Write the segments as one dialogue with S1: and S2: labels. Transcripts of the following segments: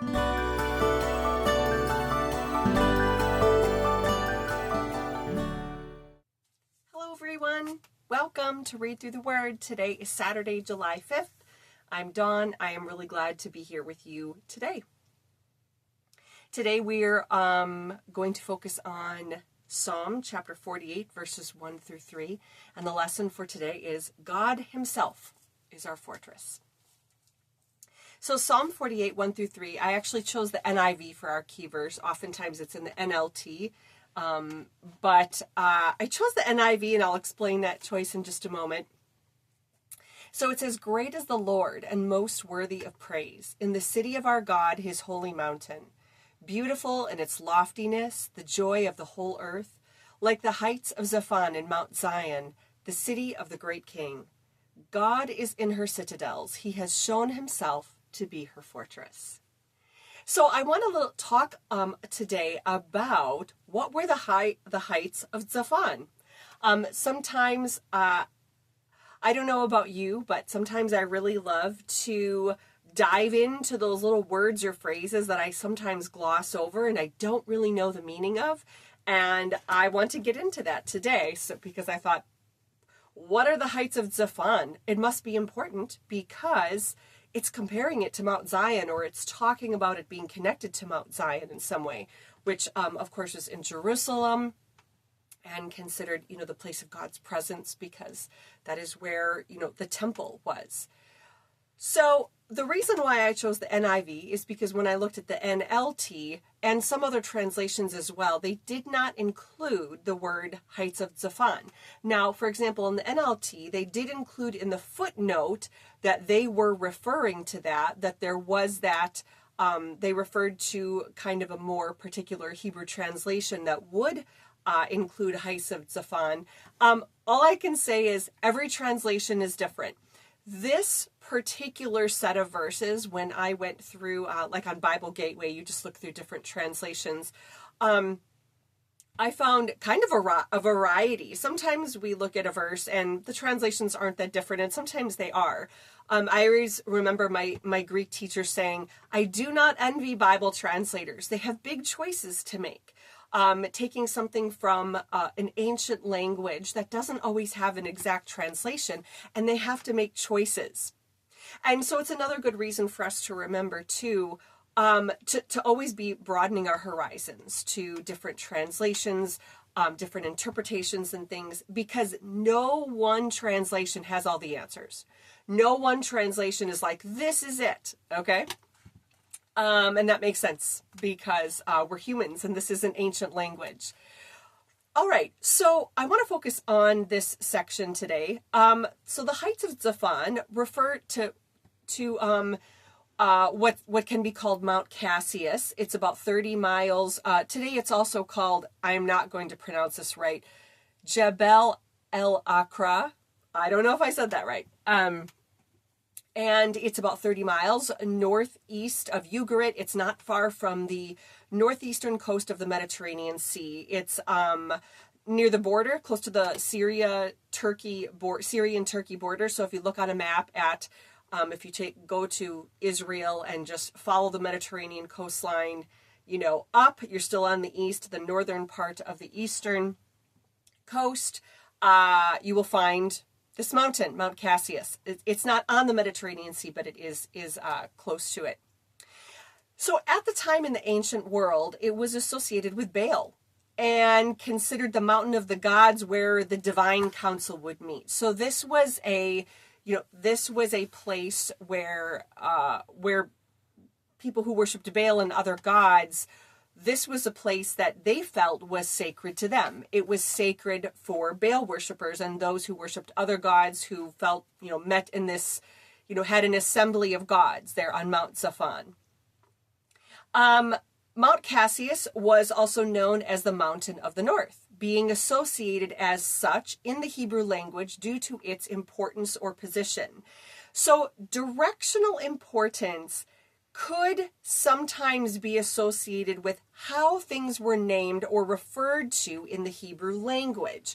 S1: Hello everyone, welcome to Read Through the Word. Today is Saturday, July 5th. I'm Dawn. I am really glad to be here with you today. Today we're going to focus on Psalm chapter 48, verses 1 through 3. And the lesson for today is God Himself is our fortress. So Psalm 48, 1 through 3, I actually chose the NIV for our key verse. Oftentimes it's in the NLT. But I chose the NIV, and I'll explain that choice in just a moment. So it says, "Great is the Lord and most worthy of praise in the city of our God, His holy mountain. Beautiful in its loftiness, the joy of the whole earth, like the heights of Zaphon in Mount Zion, the city of the great King. God is in her citadels. He has shown Himself to be her fortress." So I want to talk today about what were the heights of Zaphon. Sometimes, I don't know about you, but sometimes I really love to dive into those little words or phrases that I sometimes gloss over and I don't really know the meaning of. And I want to get into that today because I thought, what are the heights of Zaphon? It must be important because it's comparing it to Mount Zion, or it's talking about it being connected to Mount Zion in some way, which of course is in Jerusalem and considered, the place of God's presence, because that is where, the temple was. So the reason why I chose the NIV is because when I looked at the NLT and some other translations as well, they did not include the word heights of Zaphon. Now, for example, in the NLT, they did include in the footnote that they were referring to that there was that, they referred to kind of a more particular Hebrew translation that would include heights of Zaphon. All I can say is every translation is different. This particular set of verses, when I went through, like on Bible Gateway, you just look through different translations, I found kind of a variety. Sometimes we look at a verse and the translations aren't that different, and sometimes they are. I always remember my Greek teacher saying, "I do not envy Bible translators. They have big choices to make." Taking something from an ancient language that doesn't always have an exact translation, and they have to make choices. And so it's another good reason for us to remember too, to always be broadening our horizons to different translations, different interpretations and things, because no one translation has all the answers. No one translation is like, this is it, okay? And that makes sense because we're humans and this is an ancient language. All right, so I want to focus on this section today. So the heights of Zaphon refer to what can be called Mount Casius. It's about 30 miles. Today it's also called, I'm not going to pronounce this right, Jebel el-Aqra. I don't know if I said that right. And it's about 30 miles northeast of Ugarit. It's not far from the northeastern coast of the Mediterranean Sea. It's near the border, close to the Syrian-Turkey border. So if you look on a map at, if you go to Israel and just follow the Mediterranean coastline, up, you're still on the east, the northern part of the eastern coast, you will find this mountain, Mount Casius. It's not on the Mediterranean Sea, but it is close to it. So at the time in the ancient world, it was associated with Baal and considered the mountain of the gods where the divine council would meet. So this was a place where people who worshipped Baal and other gods, this was a place that they felt was sacred to them. It was sacred for Baal worshipers and those who worshipped other gods who felt, met in this, had an assembly of gods there on Mount Zaphon. Mount Casius was also known as the Mountain of the North, being associated as such in the Hebrew language due to its importance or position. So directional importance could sometimes be associated with how things were named or referred to in the Hebrew language.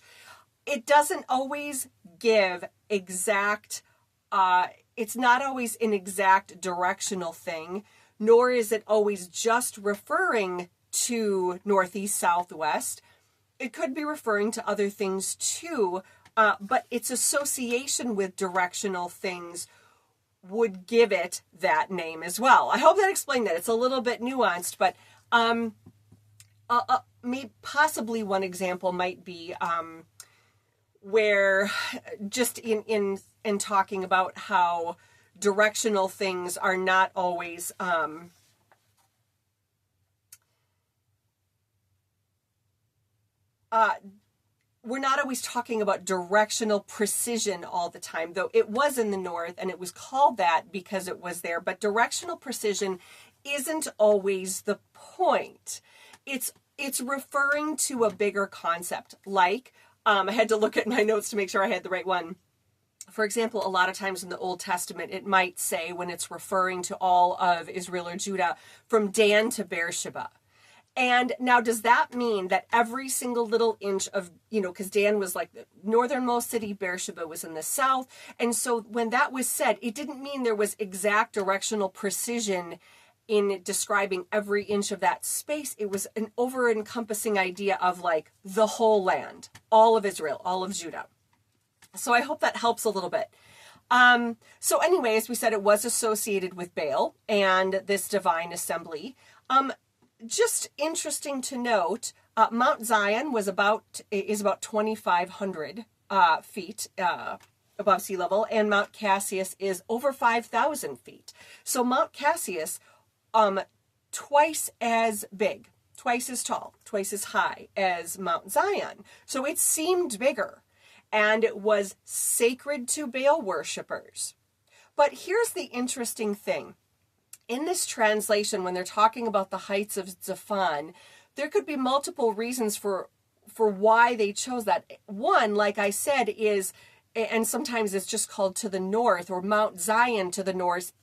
S1: It doesn't always give exact, it's not always an exact directional thing nor is it always just referring to northeast, southwest. It could be referring to other things too, but its association with directional things would give it that name as well. I hope that explained that. It's a little bit nuanced, but maybe possibly one example might be where just in talking about how directional things are not always we're not always talking about directional precision all the time, though it was in the north and it was called that because it was there. But directional precision isn't always the point. It's referring to a bigger concept. Like, I had to look at my notes to make sure I had the right one. For example, a lot of times in the Old Testament, it might say when it's referring to all of Israel or Judah, from Dan to Beersheba. And now, does that mean that every single little inch of, because Dan was like the northernmost city, Beersheba was in the south. And so when that was said, it didn't mean there was exact directional precision in describing every inch of that space. It was an over-encompassing idea of like the whole land, all of Israel, all of Judah. So I hope that helps a little bit. So anyway, as we said, it was associated with Baal and this divine assembly. Just interesting to note, Mount Zion is about 2,500 feet above sea level, and Mount Casius is over 5,000 feet. So Mount Casius, twice as big, twice as tall, twice as high as Mount Zion. So it seemed bigger, and it was sacred to Baal worshipers. But here's the interesting thing. In this translation, when they're talking about the heights of Zaphon, there could be multiple reasons for why they chose that. One, like I said, is, and sometimes it's just called to the north, or Mount Zion to the north,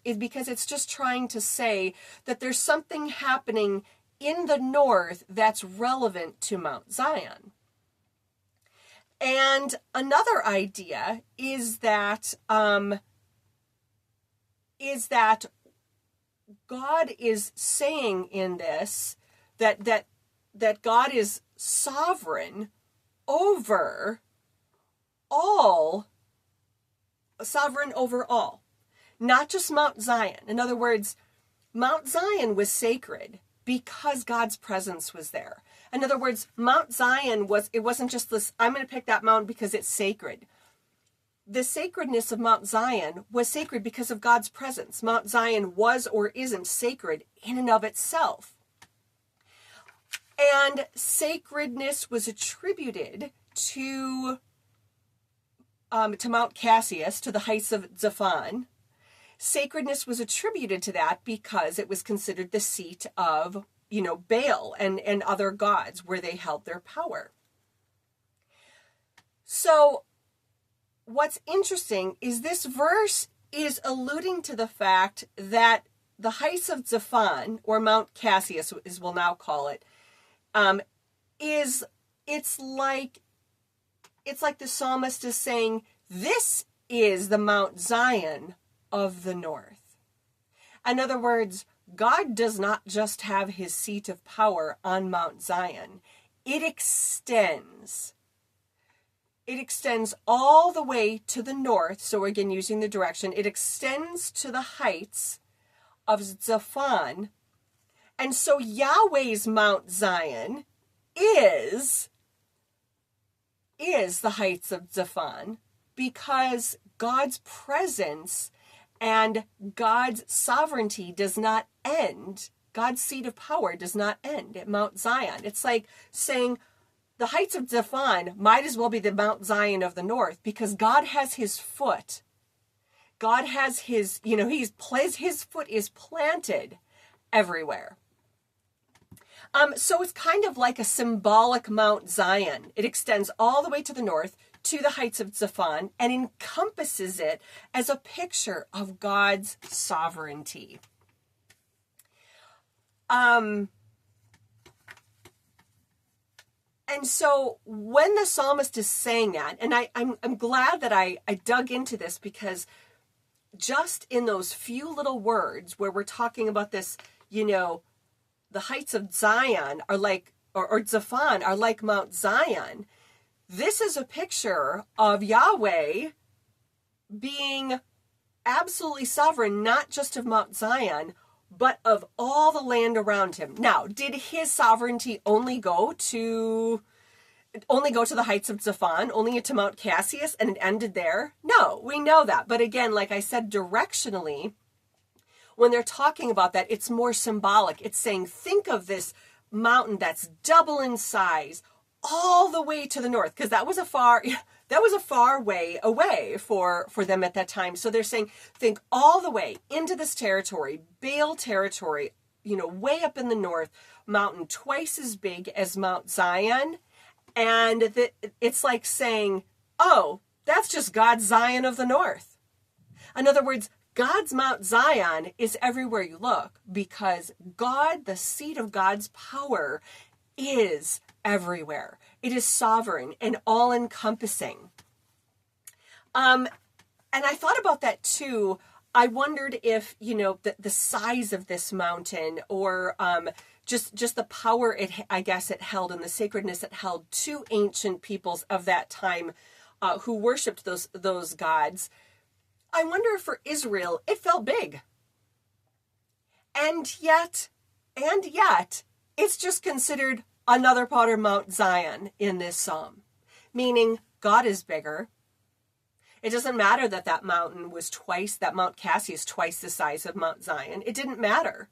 S1: is because it's just trying to say that there's something happening in the north that's relevant to Mount Zion. And another idea is that God is saying in this that God is sovereign over all, not just Mount Zion. In other words, Mount Zion was sacred because God's presence was there. In other words, Mount Zion wasn't just this, I'm going to pick that mountain because it's sacred. The sacredness of Mount Zion was sacred because of God's presence. Mount Zion was or isn't sacred in and of itself. And sacredness was attributed to Mount Casius, to the heights of Zaphon. Sacredness was attributed to that because it was considered the seat of, Baal and other gods where they held their power. So, what's interesting is this verse is alluding to the fact that the heights of Zaphon, or Mount Casius, as we'll now call it, it's like the psalmist is saying, this is the Mount Zion of the north. In other words, God does not just have his seat of power on Mount Zion. It extends all the way to the north. So again, using the direction, it extends to the heights of Zaphon. And so Yahweh's Mount Zion is the heights of Zaphon because God's presence and God's sovereignty does not end. God's seat of power does not end at Mount Zion. It's like saying, the heights of Zaphon might as well be the Mount Zion of the north because God has his foot. God has his, his foot is planted everywhere. So it's kind of like a symbolic Mount Zion. It extends all the way to the north to the heights of Zaphon and encompasses it as a picture of God's sovereignty. And so when the psalmist is saying that, and I'm glad that I dug into this because just in those few little words where we're talking about this, the heights of Zion are like, or Zaphon are like Mount Zion. This is a picture of Yahweh being absolutely sovereign, not just of Mount Zion, but of all the land around him. Now, did his sovereignty only go to the heights of Zaphon, only to Mount Casius, and it ended there? No, we know that. But again, like I said, directionally, when they're talking about that, it's more symbolic. It's saying, think of this mountain that's double in size all the way to the north, because that was a far way away for them at that time. So they're saying, think all the way into this territory, Baal territory, way up in the north, mountain twice as big as Mount Zion. And it's like saying, oh, that's just God's Zion of the north. In other words, God's Mount Zion is everywhere you look, because God, the seat of God's power, is everywhere. It is sovereign and all-encompassing. And I thought about that too. I wondered if, the size of this mountain, or just the power it held, and the sacredness it held to ancient peoples of that time who worshipped those gods. I wonder if for Israel it felt big. And yet, it's just considered another part of Mount Zion in this psalm, meaning God is bigger. It doesn't matter that mountain was that Mount Casius twice the size of Mount Zion. It didn't matter.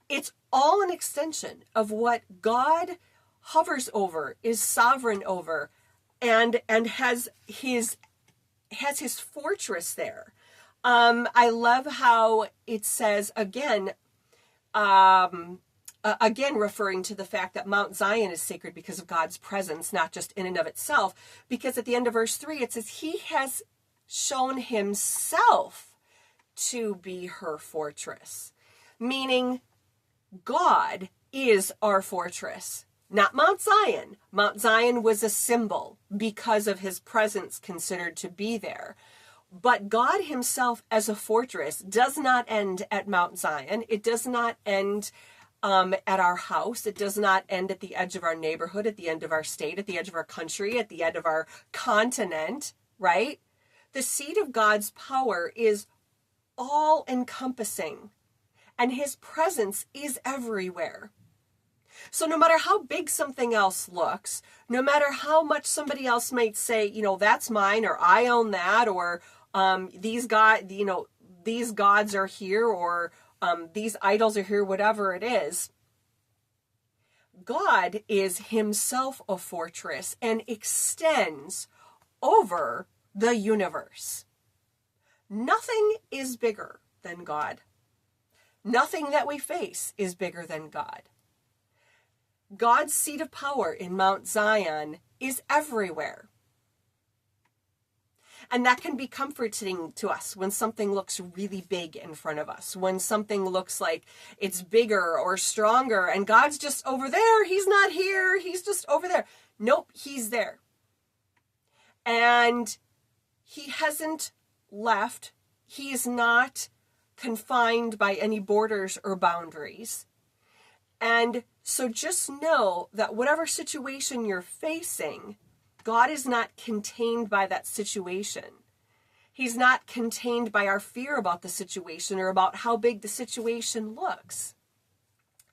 S1: It's all an extension of what God hovers over, is sovereign over, and has his fortress there. I love how it says again referring to the fact that Mount Zion is sacred because of God's presence, not just in and of itself. Because at the end of verse 3, it says, he has shown himself to be her fortress. Meaning, God is our fortress, not Mount Zion. Mount Zion was a symbol because of his presence considered to be there. But God himself as a fortress does not end at Mount Zion. It does not end at our house. It does not end at the edge of our neighborhood, at the end of our state, at the edge of our country, at the end of our continent, right? The seat of God's power is all-encompassing, and his presence is everywhere. So no matter how big something else looks, no matter how much somebody else might say, that's mine, or I own that, or these gods are here, or these idols are here, whatever it is, God is himself a fortress and extends over the universe. Nothing is bigger than God. Nothing that we face is bigger than God. God's seat of power in Mount Zion is everywhere. And that can be comforting to us when something looks really big in front of us, when something looks like it's bigger or stronger, and God's just over there. He's not here. He's just over there. Nope, he's there. And he hasn't left. He is not confined by any borders or boundaries. And so just know that whatever situation you're facing, God is not contained by that situation. He's not contained by our fear about the situation or about how big the situation looks.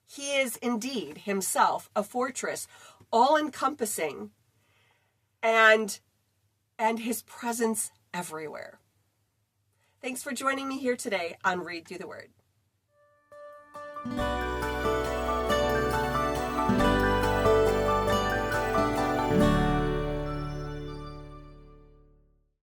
S1: He is indeed himself a fortress, all-encompassing, and his presence everywhere. Thanks for joining me here today on Read Through the Word.